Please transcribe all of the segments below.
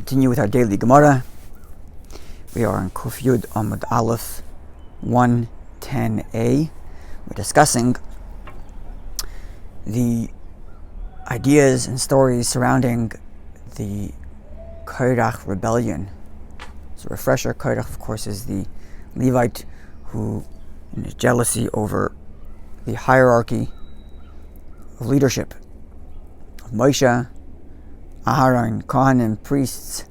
continue with our daily Gemara. We are in Kuf Yud Amud Aleph 110a. We're discussing the ideas and stories surrounding the Korach rebellion. So, refresher: Korach, of course, is the Levite who, in his jealousy over the hierarchy of leadership of Moshe, Aharon, Kohanim, priests,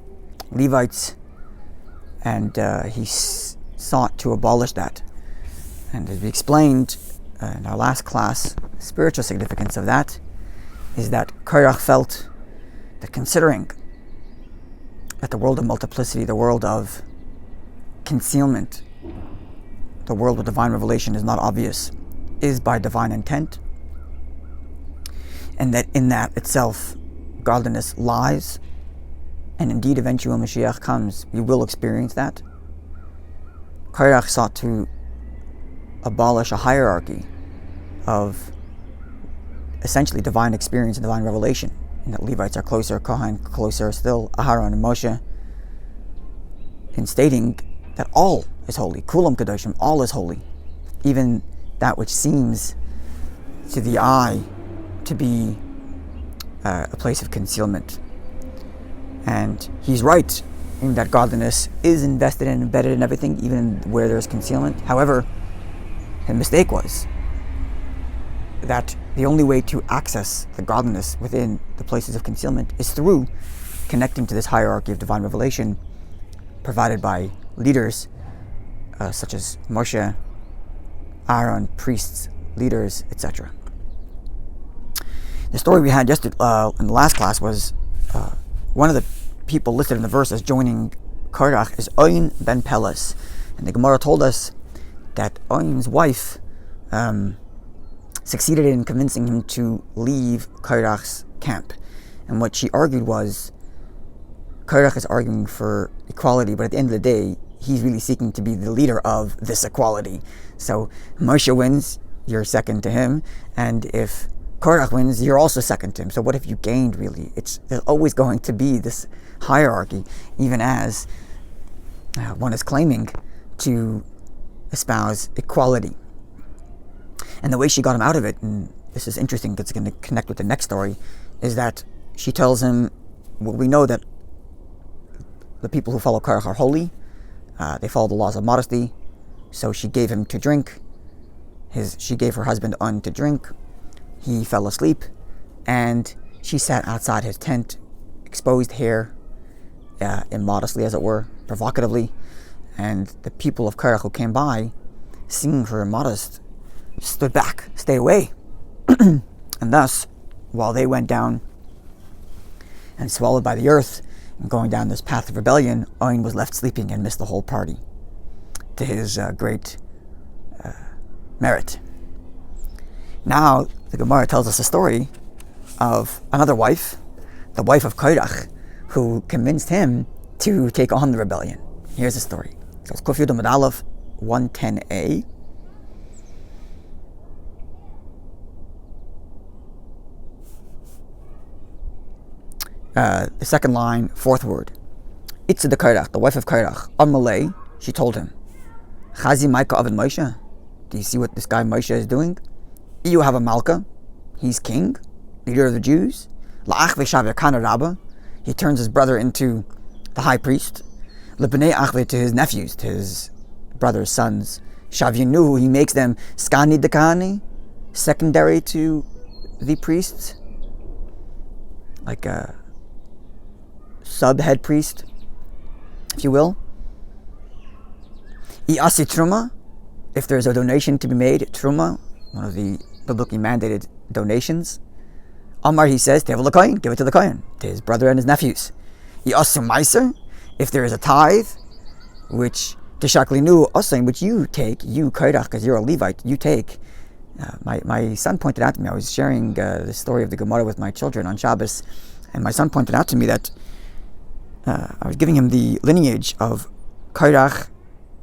Levites, and he sought to abolish that. And as we explained in our last class, the spiritual significance of that is that Korach felt that, considering that the world of multiplicity, the world of concealment, the world of divine revelation is not obvious, is by divine intent, and that in that itself godliness lies, and indeed eventually when Mashiach comes, we will experience that. Korach sought to abolish a hierarchy of essentially divine experience and divine revelation, and that Levites are closer, Kohan closer still, Aharon and Moshe, in stating that all is holy, Kulam Kadoshim, all is holy, even that which seems to the eye to be a place of concealment. And he's right in that godliness is invested and embedded in everything, even where there's concealment. However, his mistake was that the only way to access the godliness within the places of concealment is through connecting to this hierarchy of divine revelation provided by leaders such as Moshe, Aaron, priests, leaders, etc. The story we had yesterday in the last class was one of the people listed in the verse as joining Korach is Oin ben Peles, and the Gemara told us that Oin's wife succeeded in convincing him to leave Korach's camp. And what she argued was, Korach is arguing for equality, but at the end of the day, he's really seeking to be the leader of this equality. So Moshe wins, you're second to him, and if Korach wins, you're also second to him. So what have you gained, really? There's always going to be this hierarchy, even as one is claiming to espouse equality. And the way she got him out of it, and this is interesting because it's going to connect with the next story, is that she tells him, well, we know that the people who follow Korach are holy. They follow the laws of modesty. So she gave him to drink. She gave her husband Un to drink. He fell asleep, and she sat outside his tent, exposed hair, immodestly, as it were, provocatively. And the people of Korach who came by, seeing her immodest, stood back, stay away. And thus, while they went down and swallowed by the earth and going down this path of rebellion, Oin was left sleeping and missed the whole party, to his great merit. Now, the Gemara tells us a story of another wife, the wife of Korach, who convinced him to take on the rebellion. Here's the story. So it's Kuf Yud Amud Aleph 110a. The second line, fourth word. Itza the Korach, the wife of Korach, Amalei, she told him, Chazi Maika Avid Moshe, do you see what this guy Moshe is doing? You have a Malka, he's king, leader of the Jews. La'ach v'shav yakana rabba, he turns his brother into the high priest. L'bnei achve, to his nephews, to his brother's sons. Shavyinu, he makes them skani dekani, secondary to the priests, like a sub-head priest, if you will. I'asi truma, if there's a donation to be made, truma, one of the biblically mandated donations. Amar, he says, Tevel l'kohen, give it to the kohen, to his brother and his nephews. I'asu meiser, if there is a tithe, which tishaklinu asim, which you take, you Korach, because you're a Levite, you take. My son pointed out to me, I was sharing the story of the Gemara with my children on Shabbos, and my son pointed out to me that I was giving him the lineage of Korach,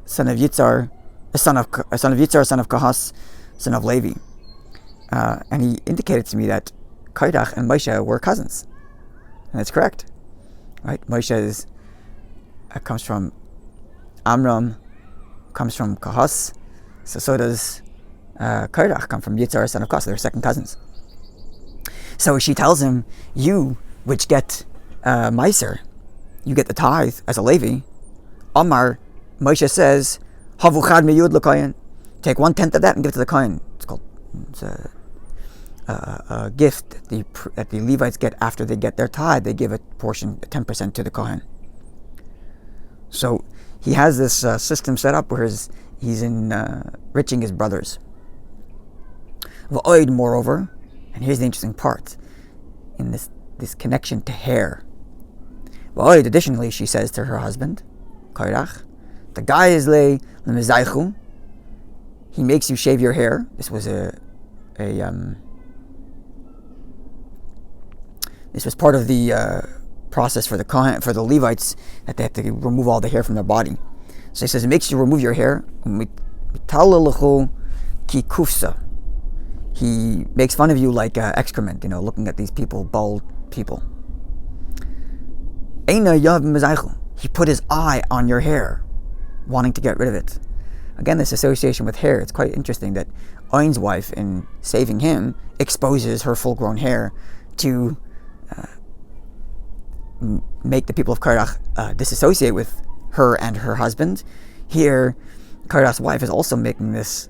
son of Yitzhar, son of Kahas, son of Levi. And he indicated to me that Korach and Moshe were cousins. And that's correct. right? Moshe comes from Amram, comes from Kahas, so does Korach come from Yitzhar, son of Kahas. They're second cousins. So she tells him, you, which get Meiser, you get the tithe as a Levi. Amar, Moshe says, Havu chad miyud l'kohen. Take 1/10 of that and give it to the kohen. It's a gift that the Levites get after they get their tithe. They give a portion, 10% to the kohen. So he has this system set up where he's enriching his brothers. V'oid, moreover, and here's the interesting part in this connection to hair. V'oid, additionally, she says to her husband, Korach, the guy is lemezaychu. He makes you shave your hair. This was this was part of the process for the Kohen, for the Levites, that they had to remove all the hair from their body. So he says, it makes you remove your hair. Ki kufsa. He makes fun of you like excrement, looking at these people, bald people. He put his eye on your hair, wanting to get rid of it. Again, this association with hair, it's quite interesting that Oin's wife, in saving him, exposes her full-grown hair to make the people of Korach disassociate with her and her husband. Here, Korach's wife is also making this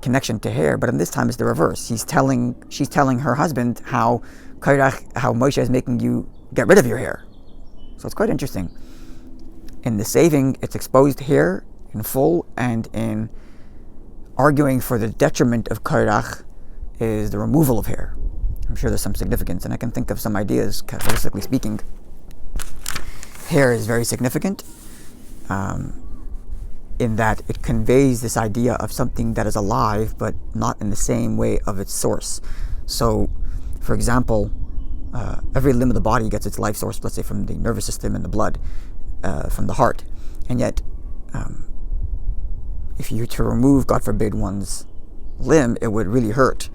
connection to hair, but in this time it's the reverse. She's telling her husband how Moshe is making you get rid of your hair. So it's quite interesting. In the saving, it's exposed hair in full, and in arguing for the detriment of Korach is the removal of hair. I'm sure there's some significance, and I can think of some ideas, Catholically speaking. Hair is very significant in that it conveys this idea of something that is alive, but not in the same way of its source. So, for example, every limb of the body gets its life source, let's say from the nervous system and the blood, from the heart. And yet, if you were to remove, God forbid, one's limb, it would really hurt.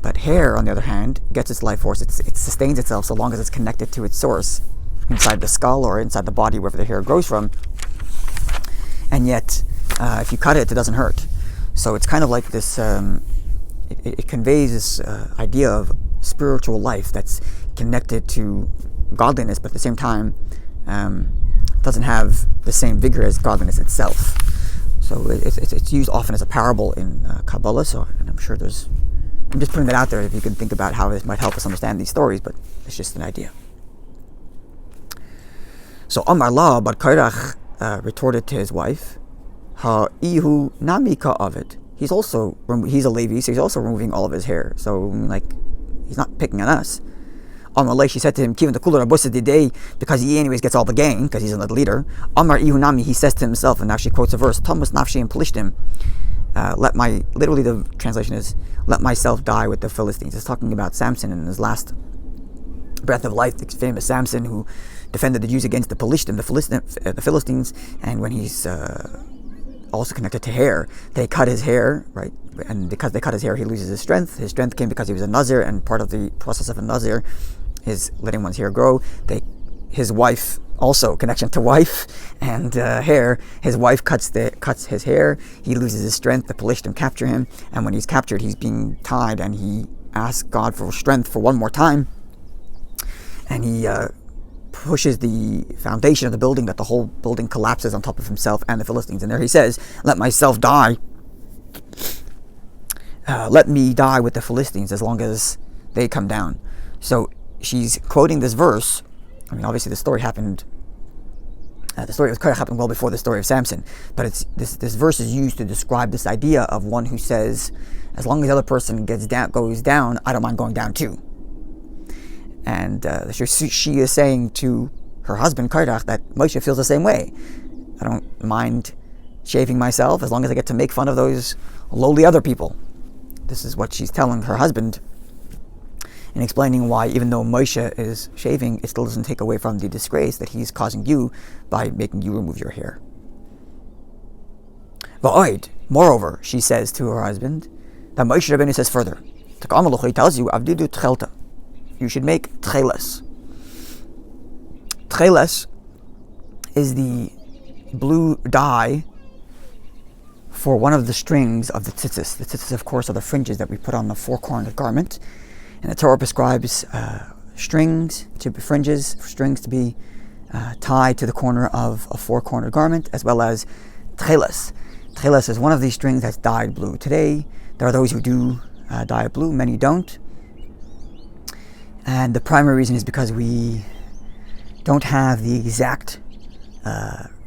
But hair, on the other hand, gets its life force. It sustains itself so long as it's connected to its source, inside the skull or inside the body, wherever the hair grows from. And yet, if you cut it, it doesn't hurt. So it's kind of like this, it conveys this idea of spiritual life that's connected to godliness, but at the same time, doesn't have the same vigor as godliness itself. So it's used often as a parable in Kabbalah. So, and I'm sure I'm just putting that out there if you can think about how this might help us understand these stories, but it's just an idea. So Amar La, but Korach retorted to his wife, Ha-ihu namika of it. He's a Levi, so he's also removing all of his hair. So, he's not picking on us. Amar La, she said to him, Kivan the kula rabusa didei, because he anyways gets all the gain, because he's the leader. Amar ihu nami, he says to himself, and now she quotes a verse, Thomas nafshi and Pelishtim. Literally the translation is, let myself die with the Philistines. It's talking about Samson in his last breath of life, the famous Samson who defended the Jews against the Pelishtim, the Philistines, and when he's also connected to hair, they cut his hair, right? And because they cut his hair, he loses his strength. His strength came because he was a Nazir, and part of the process of a Nazir is letting one's hair grow. His wife, also connection to wife and hair, his wife cuts his hair, he loses his strength, the Pelishtim capture him, and when he's captured, he's being tied, and he asks God for strength for one more time, and he pushes the foundation of the building, that the whole building collapses on top of himself and the Philistines. And there he says, let myself die, let me die with the Philistines as long as they come down. So she's quoting this verse. Obviously the story happened, the story of Korach happened well before the story of Samson, but this verse is used to describe this idea of one who says, as long as the other person goes down, I don't mind going down too. And she is saying to her husband, Korach, that Moshe feels the same way. I don't mind shaving myself as long as I get to make fun of those lowly other people. This is what she's telling her husband, and explaining why, even though Moshe is shaving, it still doesn't take away from the disgrace that he's causing you by making you remove your hair. Va'oid, moreover, she says to her husband, that Moshe Rabbeinu says further, he tells you, Avdidu tchelta, you should make tcheles. Tcheles is the blue dye for one of the strings of the tzitzis. The tzitzis, of course, are the fringes that we put on the four-cornered garment. And the Torah prescribes strings to be tied to the corner of a four-cornered garment, as well as tcheles. Tcheles is one of these strings that's dyed blue. Today, there are those who do dye it blue, many don't. And the primary reason is because we don't have the exact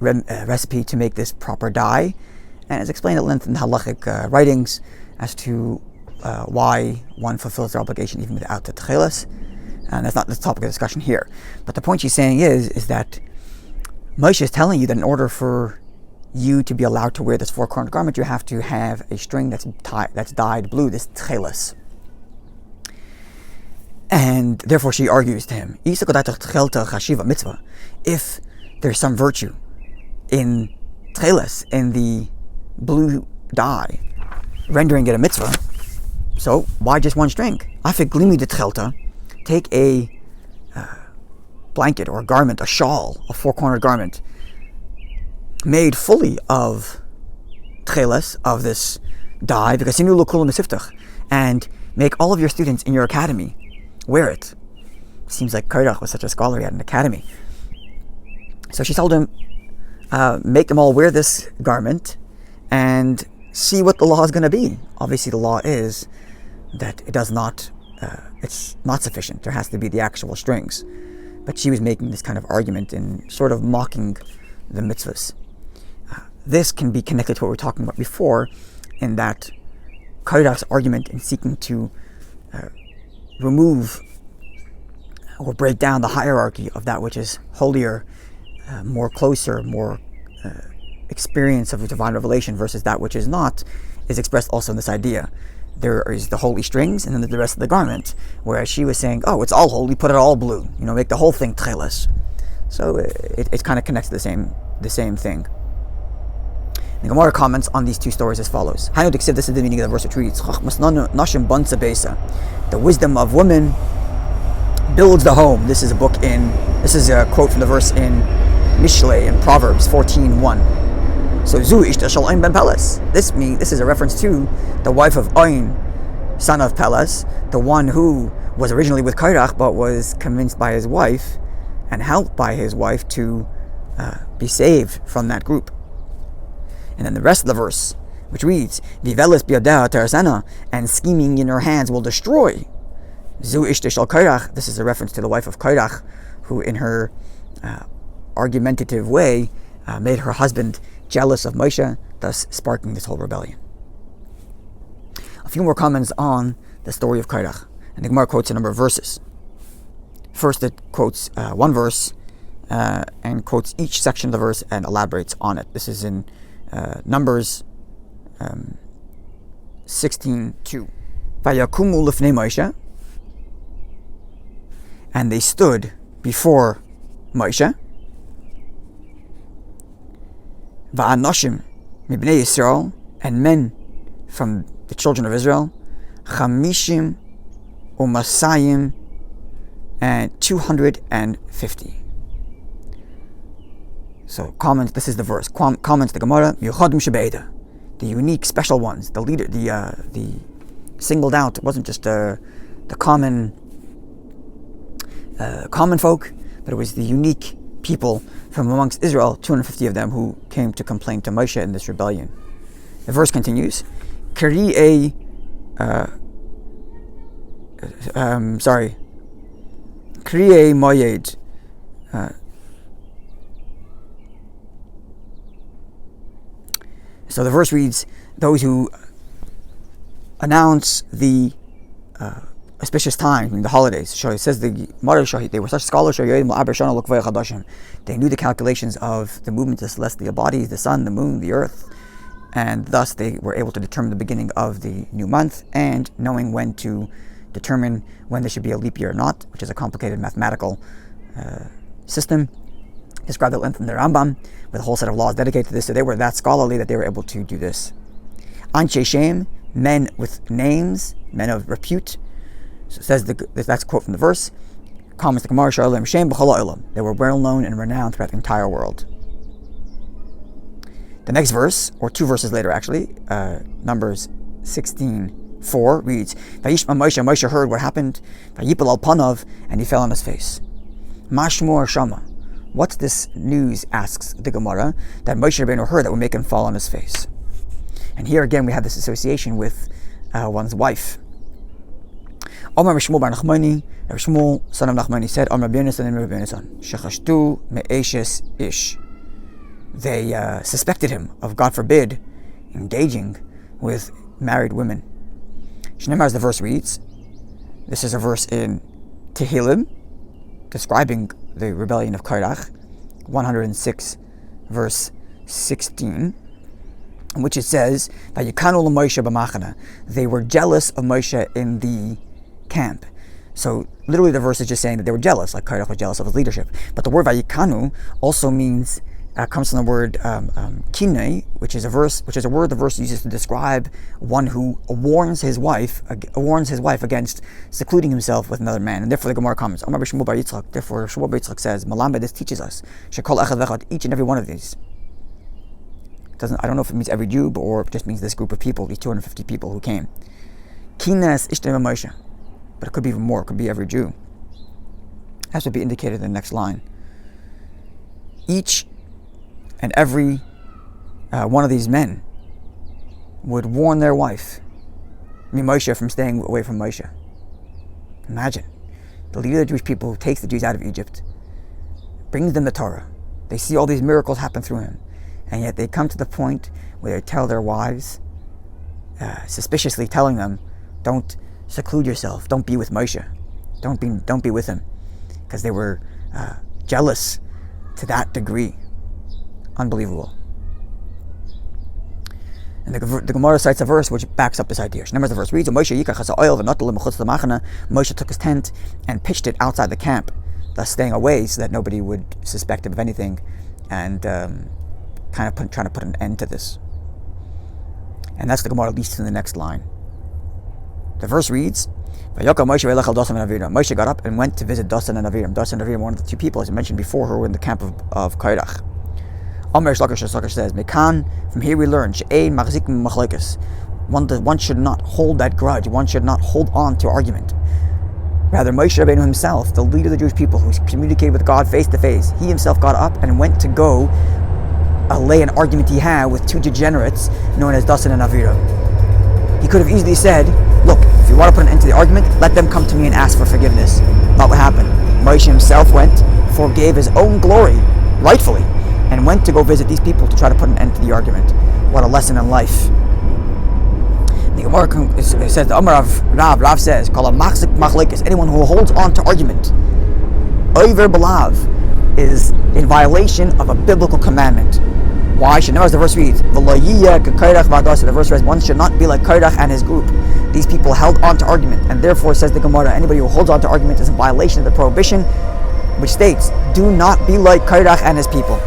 recipe to make this proper dye. And it's explained at length in halachic writings as to why one fulfills their obligation even without the tcheles. And that's not the topic of discussion here. But the point she's saying is that Moshe is telling you that in order for you to be allowed to wear this four-cornered garment, you have to have a string that's dyed blue, this tcheles. And therefore she argues to him, if there's some virtue in tcheles, in the blue dye, rendering it a mitzvah, so why just one string? Take a blanket or a garment, a shawl, a four-cornered garment, made fully of tcheles, of this dye, and make all of your students in your academy wear it. Seems like Korach was such a scholar, he had an academy. So she told him, make them all wear this garment and see what the law is going to be. Obviously the law is that it's not sufficient. There has to be the actual strings. But she was making this kind of argument and sort of mocking the mitzvahs. This can be connected to what we were talking about before, in that Korach's argument in seeking to remove or break down the hierarchy of that which is holier, more closer, more experience of divine revelation versus that which is not, is expressed also in this idea. There is the holy strings and then the rest of the garment, whereas she was saying, oh, it's all holy, put it all blue, make the whole thing tcheles. So it kind of connects to the same thing. The Gemara comments on these two stories as follows. This is the meaning of the verse which reads, the wisdom of women builds the home. This is a quote from the verse in Mishlei in Proverbs 14:1. So Zu Ishta Shal Ein ben Peles. This is a reference to the wife of Ein, son of Peles, the one who was originally with Korach but was convinced by his wife and helped by his wife to be saved from that group. And then the rest of the verse, which reads, Vivelis biyadeha terasena, and scheming in her hands will destroy. Zu Ishta Shal Korach. This is a reference to the wife of Korach, who in her argumentative way made her husband jealous of Moshe, thus sparking this whole rebellion. A few more comments on the story of Korach. And the Gemara quotes a number of verses. First, it quotes one verse and quotes each section of the verse and elaborates on it. This is in Numbers 16:2. Vayakumu lifnei Moshe, and they stood before Moshe. Va'anoshim mibnei Yisrael, and men from the children of Israel, chamishim umasayim, and 250. So comments. This is the verse. Comments the Gemara. Yuchadim shebeida, the unique, special ones, the leader, the singled out. It wasn't just the common folk, but it was the unique people from amongst Israel, 250 of them, who came to complain to Moshe in this rebellion. The verse continues. Kri'ei moyed. So the verse reads, those who announce the auspicious time, the holidays. So it says they were such scholars, they knew the calculations of the movement of the celestial bodies, the sun, the moon, the earth, and thus they were able to determine the beginning of the new month and knowing when to determine when there should be a leap year or not, which is a complicated mathematical system described at length in the Rambam, with a whole set of laws dedicated to this. So they were that scholarly that they were able to do this. Anshe Shem, men with names, men of repute. So it says that's a quote from the verse. comments the Gemara Shalom Shem B'chol Olam. They were well known and renowned throughout the entire world. The next verse, or 2 verses later actually, Numbers 16:4 reads, Vayishma Moshe, Moshe heard what happened, Vayipal al panav, and he fell on his face. Mashmor Shama. What's this news, asks the Gemara, that Moshe Rabbeinu heard that would make him fall on his face? And here again we have this association with one's wife. Omar Shmuel bar Nachmani, Rabbi Shmuel, son of Nachmani, said, Omar Rabbeinu, son of Rabbeinu, Shechashtu me'eshes ish. They suspected him of, God forbid, engaging with married women. Shneimar, as the verse reads, this is a verse in Tehillim, describing the rebellion of Korach, 106, verse 16, in which it says, Vayikanu l'Moshe b'machana. They were jealous of Moshe in the camp. So literally the verse is just saying that they were jealous, like Korach was jealous of his leadership. But the word Vayikanu also means, comes from the word kinei, which is a word the verse uses to describe one who warns his wife against secluding himself with another man. And therefore the Gemara comments, therefore Shmuel bar Yitzchak says, Malamba, this teaches us, shekol echad vechad, each and every one of these. I don't know if it means every Jew, or it just means this group of people, these 250 people who came. Kines ishtem Moshe, but it could be even more. It could be every Jew, as would be indicated in the next line. Each and every one of these men would warn their wife, Moshe, from staying away from Moshe. Imagine, the leader of the Jewish people who takes the Jews out of Egypt, brings them the Torah. They see all these miracles happen through him, and yet they come to the point where they tell their wives, suspiciously telling them, don't seclude yourself, don't be with Moshe, don't be with him, because they were jealous to that degree. Unbelievable. And the Gemara cites a verse which backs up this idea. Remember, the verse reads, Moshe took his tent and pitched it outside the camp, thus staying away so that nobody would suspect him of anything, and trying to put an end to this. And that's the Gemara leads to the next line. The verse reads, Moshe got up and went to visit Dasan and Aviram. Dasan and Aviram, one of the 2 people, as I mentioned before, who were in the camp of Korach. Amr Shlakish says, Mekan, from here we learn, one should not hold that grudge, one should not hold on to argument. Rather, Moshe Rabbeinu himself, the leader of the Jewish people, who communicated with God face to face, he himself got up and went to go allay an argument he had with 2 degenerates known as Dasan and Aviram. He could have easily said, look, if you want to put an end to the argument, let them come to me and ask for forgiveness. Not what happened. Moshe himself went, forgave his own glory, rightfully, and went to go visit these people to try to put an end to the argument. What a lesson in life. The Gemara says, the Amar of Rav says, Kol machzik machlekes, anyone who holds on to argument, over belav, is in violation of a biblical commandment. Why? Should know, as the verse reads, the verse says, one should not be like Korach and his group. These people held on to argument, and therefore, says the Gemara, anybody who holds on to argument is in violation of the prohibition, which states, do not be like Korach and his people.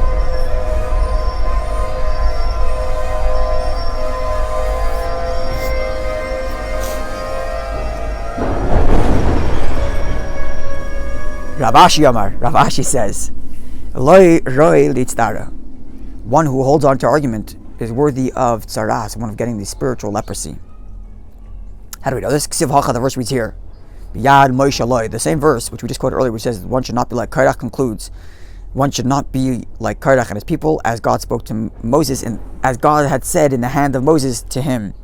Rav Ashi says, one who holds on to argument is worthy of tzaras, one of getting the spiritual leprosy. How do we know this? The verse reads here, the same verse which we just quoted earlier, which says one should not be like Korach, concludes, one should not be like Korach and his people, as God spoke to Moses, and as God had said in the hand of Moses to him.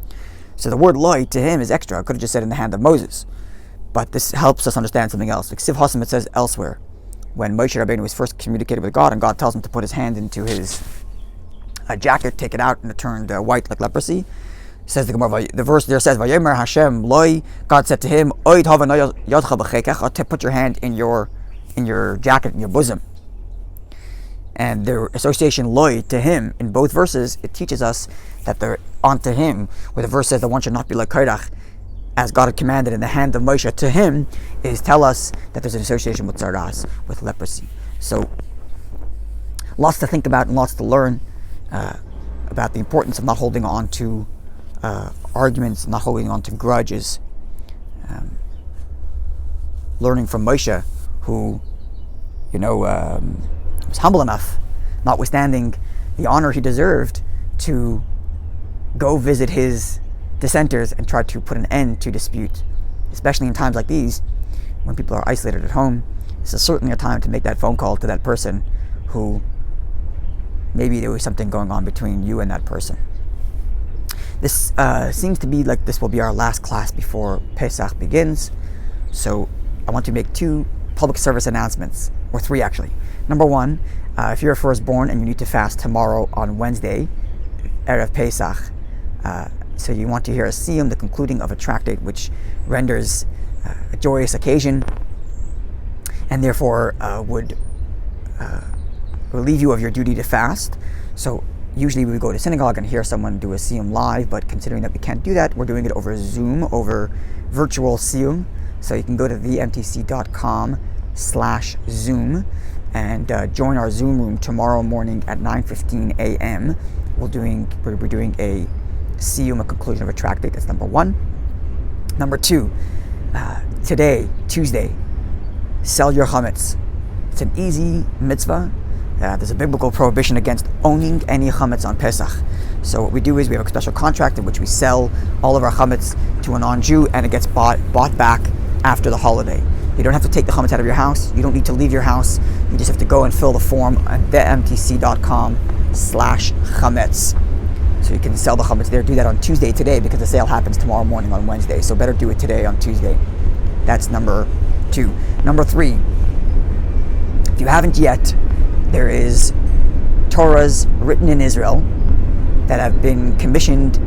So the word loy to him is extra. I could have just said in the hand of Moses. But this helps us understand something else. Like Siv Hasim, it says elsewhere, when Moshe Rabbeinu was first communicated with God, and God tells him to put his hand into his jacket, take it out, and it turned white like leprosy. Says the Gemara, the verse there says, "Vayomer Hashem loy." God said to him, "Oid hava yadcha b'chekach." Put your hand in your jacket, in your bosom. And the association loy to him in both verses, it teaches us that they're onto him, where the verse says that one should not be like Korach, as God had commanded in the hand of Moshe to him, is tell us that there's an association with tzaras, with leprosy. So, lots to think about and lots to learn about the importance of not holding on to arguments, not holding on to grudges. Learning from Moshe, who, was humble enough, notwithstanding the honor he deserved, to go visit his dissenters and try to put an end to dispute, especially in times like these when people are isolated at home. This is certainly a time to make that phone call to that person who maybe there was something going on between you and that person. This seems to be like this will be our last class before Pesach begins, so I want to make 2 public service announcements, or 3 actually. Number 1, if you're a firstborn and you need to fast tomorrow on Wednesday, Erev Pesach, so you want to hear a siyum, the concluding of a tractate which renders a joyous occasion and therefore would relieve you of your duty to fast. So usually we would go to synagogue and hear someone do a siyum live, but considering that we can't do that, we're doing it over Zoom, over virtual siyum. So you can go to themtc.com/Zoom and join our Zoom room tomorrow morning at 9:15 a.m. We're doing a siyum, a conclusion of a tractate. That's number 1. Number 2, today, Tuesday, sell your chametz. It's an easy mitzvah. There's a biblical prohibition against owning any chametz on Pesach. So what we do is we have a special contract in which we sell all of our chametz to a non-Jew, and it gets bought back after the holiday. You don't have to take the chametz out of your house. You don't need to leave your house. You just have to go and fill the form at themtc.com/chametz. So you can sell the chametz there. Do that on Tuesday today, because the sale happens tomorrow morning on Wednesday. So better do it today on Tuesday. That's number 2. Number 3, if you haven't yet, there is Torahs written in Israel that have been commissioned.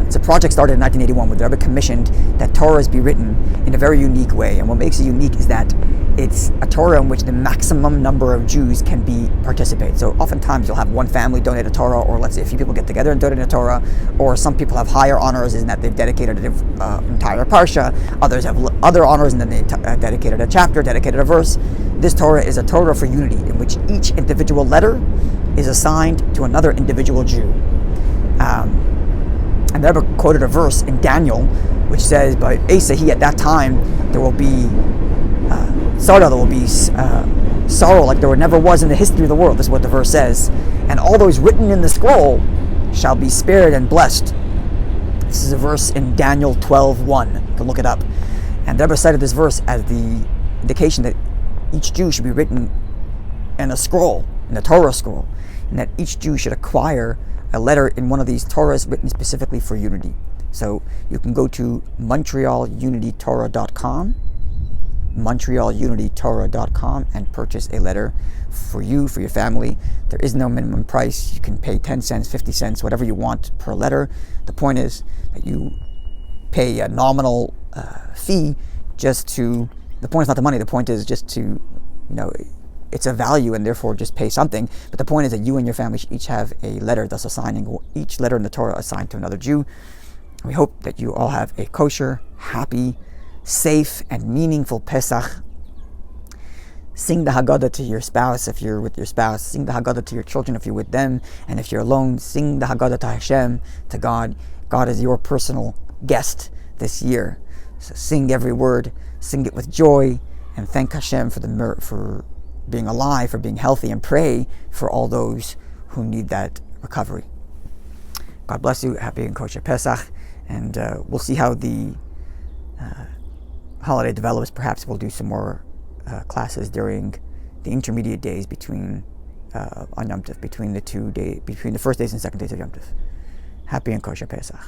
It's a project started in 1981 where the Rabbi commissioned that Torahs be written in a very unique way. And what makes it unique is that it's a Torah in which the maximum number of Jews can participate. So oftentimes you'll have one family donate a Torah, or let's say a few people get together and donate a Torah, or some people have higher honors in that they've dedicated an entire parsha. Others have other honors and then they dedicated a chapter, dedicated a verse. This Torah is a Torah for unity, in which each individual letter is assigned to another individual Jew. And the Rebbe quoted a verse in Daniel, which says, by Esahi, at that time, there will be sorrow like there never was in the history of the world. This is what the verse says. And all those written in the scroll shall be spared and blessed. This is a verse in Daniel 12:1. You can look it up. And the Rebbe cited this verse as the indication that each Jew should be written in a scroll, in a Torah scroll, and that each Jew should acquire a letter in one of these Torahs written specifically for unity. So you can go to MontrealUnityTorah.com, MontrealUnityTorah.com, and purchase a letter for you, for your family. There is no minimum price. You can pay 10 cents, 50 cents, whatever you want per letter. The point is that you pay a nominal fee the point is not the money. The point is just to, it's a value, and therefore just pay something. But the point is that you and your family should each have a letter, thus assigning each letter in the Torah assigned to another Jew. We hope that you all have a kosher, happy, safe, and meaningful Pesach. Sing the Haggadah to your spouse if you're with your spouse. Sing the Haggadah to your children if you're with them. And if you're alone, sing the Haggadah to Hashem, to God. God is your personal guest this year. So sing every word, sing it with joy, and thank Hashem for being alive, for being healthy, and pray for all those who need that recovery. God bless you. Happy and kosher Pesach. And we'll see how the holiday develops. Perhaps we'll do some more classes during the intermediate days on Yom Tov, between the first days and second days of Yom Tov. Happy and kosher Pesach.